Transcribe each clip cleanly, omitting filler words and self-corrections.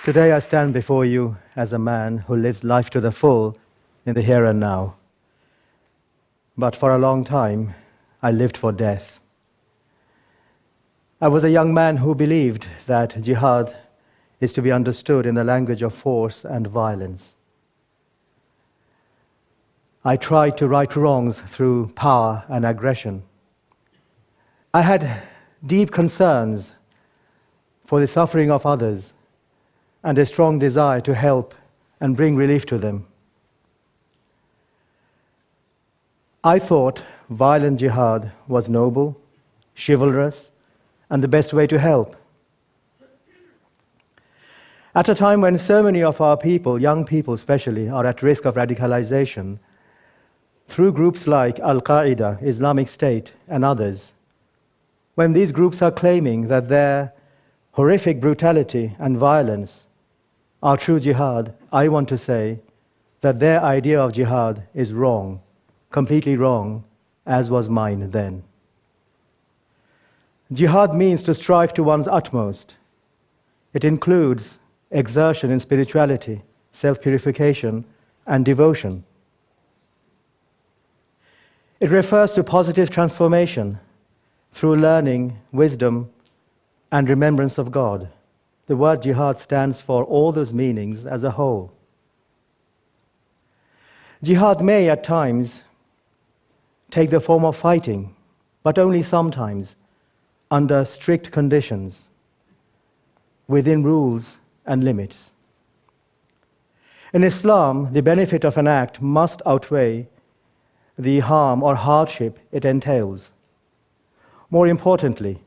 Today I stand before you as a man who lives life to the full in the here and now. But for a long time, I lived for death. I was a young man who believed that jihad is to be understood in the language of force and violence. I tried to right wrongs through power and aggression. I had deep concerns for the suffering of others and a strong desire to help and bring relief to them. I thought violent jihad was noble, chivalrous, and the best way to help. At a time when so many of our people, young people especially, are at risk of radicalization, through groups like Al-Qaeda, Islamic State, and others, when these groups are claiming that their horrific brutality and violence are true jihad, I want to say that their idea of jihad is wrong, completely wrong, as was mine then. Jihad means to strive to one's utmost. It includes exertion in spirituality, self-purification, and devotion. It refers to positive transformation through learning, wisdom, and remembrance of God. The word jihad stands for all those meanings as a whole. Jihad may, at times, take the form of fighting, but only sometimes, under strict conditions, within rules and limits. In Islam, the benefit of an act must outweigh the harm or hardship it entails. More importantly,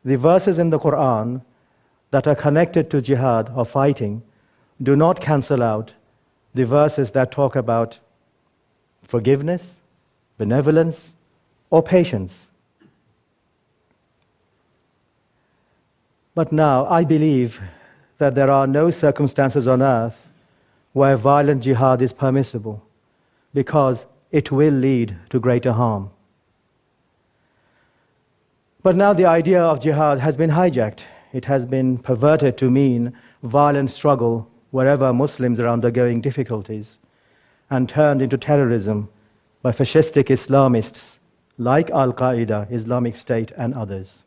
the verses in the Quran that are connected to jihad or fighting do not cancel out the verses that talk about forgiveness, benevolence, or patience. But now I believe that there are no circumstances on earth where violent jihad is permissible, because it will lead to greater harm. But now the idea of jihad has been hijacked. It has been perverted to mean violent struggle wherever Muslims are undergoing difficulties, and turned into terrorism by fascistic Islamists like Al-Qaeda, Islamic State, and others.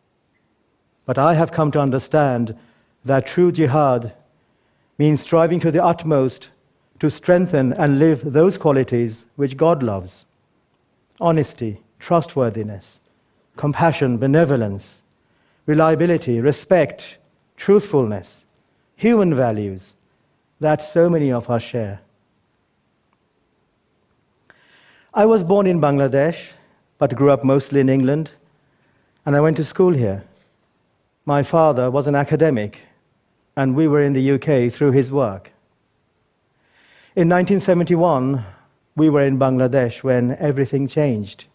But I have come to understand that true jihad means striving to the utmost to strengthen and live those qualities which God loves: honesty, trustworthiness, compassion, benevolence, reliability, respect, truthfulness, human values that so many of us share. I was born in Bangladesh, but grew up mostly in England, and I went to school here. My father was an academic, and we were in the UK through his work. In 1971, we were in Bangladesh when everything changed.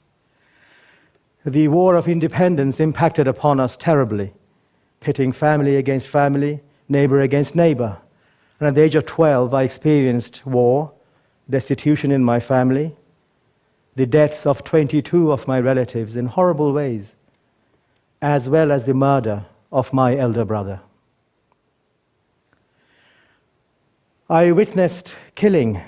The war of independence impacted upon us terribly, pitting family against family, neighbor against neighbor. And at the age of 12, I experienced war, destitution in my family, the deaths of 22 of my relatives in horrible ways, as well as the murder of my elder brother. I witnessed killing,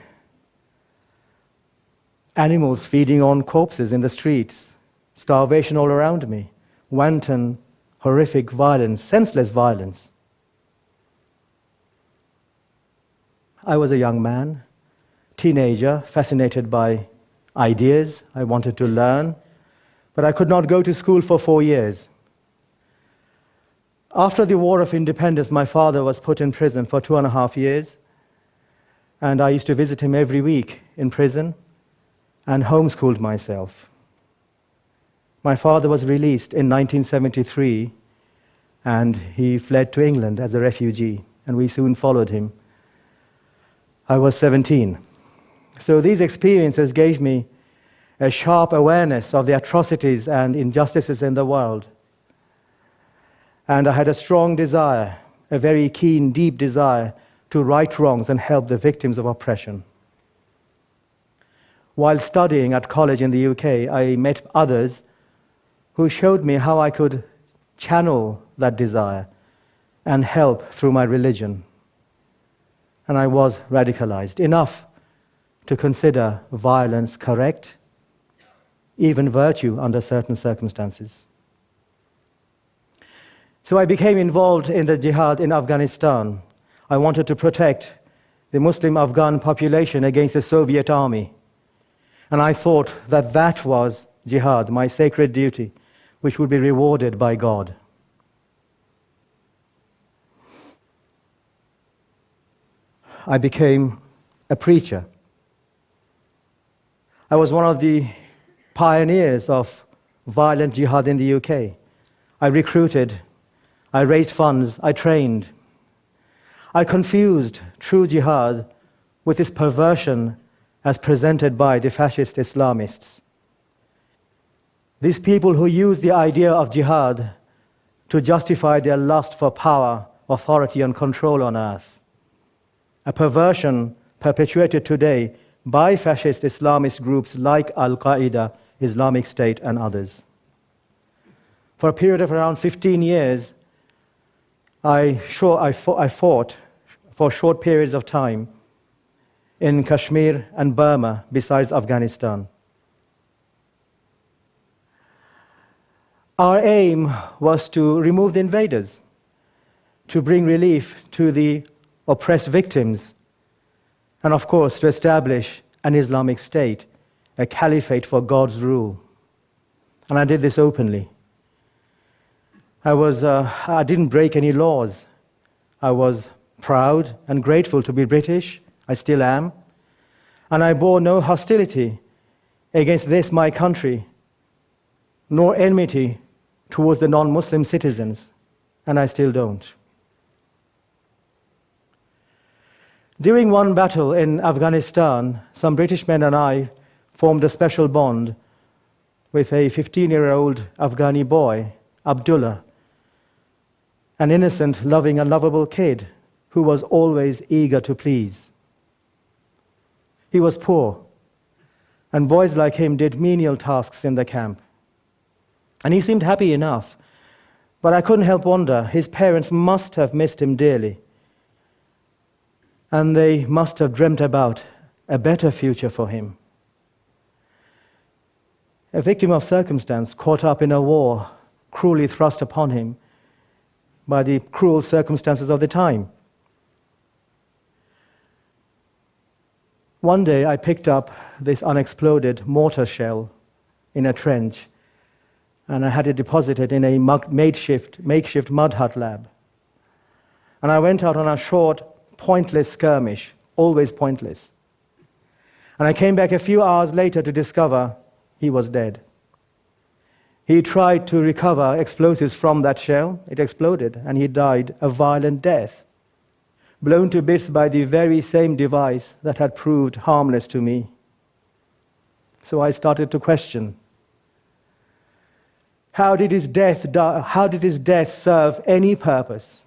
animals feeding on corpses in the streets, starvation all around me, wanton, horrific violence, senseless violence. I was a young man, teenager, fascinated by ideas. I wanted to learn, but I could not go to school for 4 years. After the War of Independence, my father was put in prison for 2.5 years, and I used to visit him every week in prison and homeschooled myself. My father was released in 1973, and he fled to England as a refugee, and we soon followed him. I was 17. So these experiences gave me a sharp awareness of the atrocities and injustices in the world. And I had a strong desire, a very keen, deep desire to right wrongs and help the victims of oppression. While studying at college in the UK, I met others who showed me how I could channel that desire and help through my religion. and I was radicalized enough to consider violence correct, even virtue under certain circumstances. So I became involved in the jihad in Afghanistan. I wanted to protect the Muslim Afghan population against the Soviet army. And I thought that that was jihad, my sacred duty, which would be rewarded by God. I became a preacher. I was one of the pioneers of violent jihad in the UK. I recruited, I raised funds, I trained. I confused true jihad with this perversion as presented by the fascist Islamists. These people who use the idea of jihad to justify their lust for power, authority, and control on earth. A perversion perpetuated today by fascist Islamist groups like Al-Qaeda, Islamic State, and others. For a period of around 15 years, I fought for short periods of time in Kashmir and Burma, besides Afghanistan. Our aim was to remove the invaders, to bring relief to the oppressed victims, and of course to establish an Islamic State, a caliphate for God's rule. And I did this openly. I didn't break any laws. I was proud and grateful to be British. I still am. And I bore no hostility against this, my country, nor enmity towards the non-Muslim citizens, and I still don't. During one battle in Afghanistan, some British men and I formed a special bond with a 15-year-old Afghani boy, Abdullah, an innocent, loving, and lovable kid who was always eager to please. He was poor, and boys like him did menial tasks in the camp. And he seemed happy enough, but I couldn't help wonder, his parents must have missed him dearly, and they must have dreamt about a better future for him. A victim of circumstance caught up in a war cruelly thrust upon him by the cruel circumstances of the time. One day I picked up this unexploded mortar shell in a trench, and I had it deposited in a makeshift mud hut lab. And I went out on a short, pointless skirmish, always pointless. And I came back a few hours later to discover he was dead. He tried to recover explosives from that shell. It exploded, and he died a violent death, blown to bits by the very same device that had proved harmless to me. So I started to question, how did his death serve any purpose?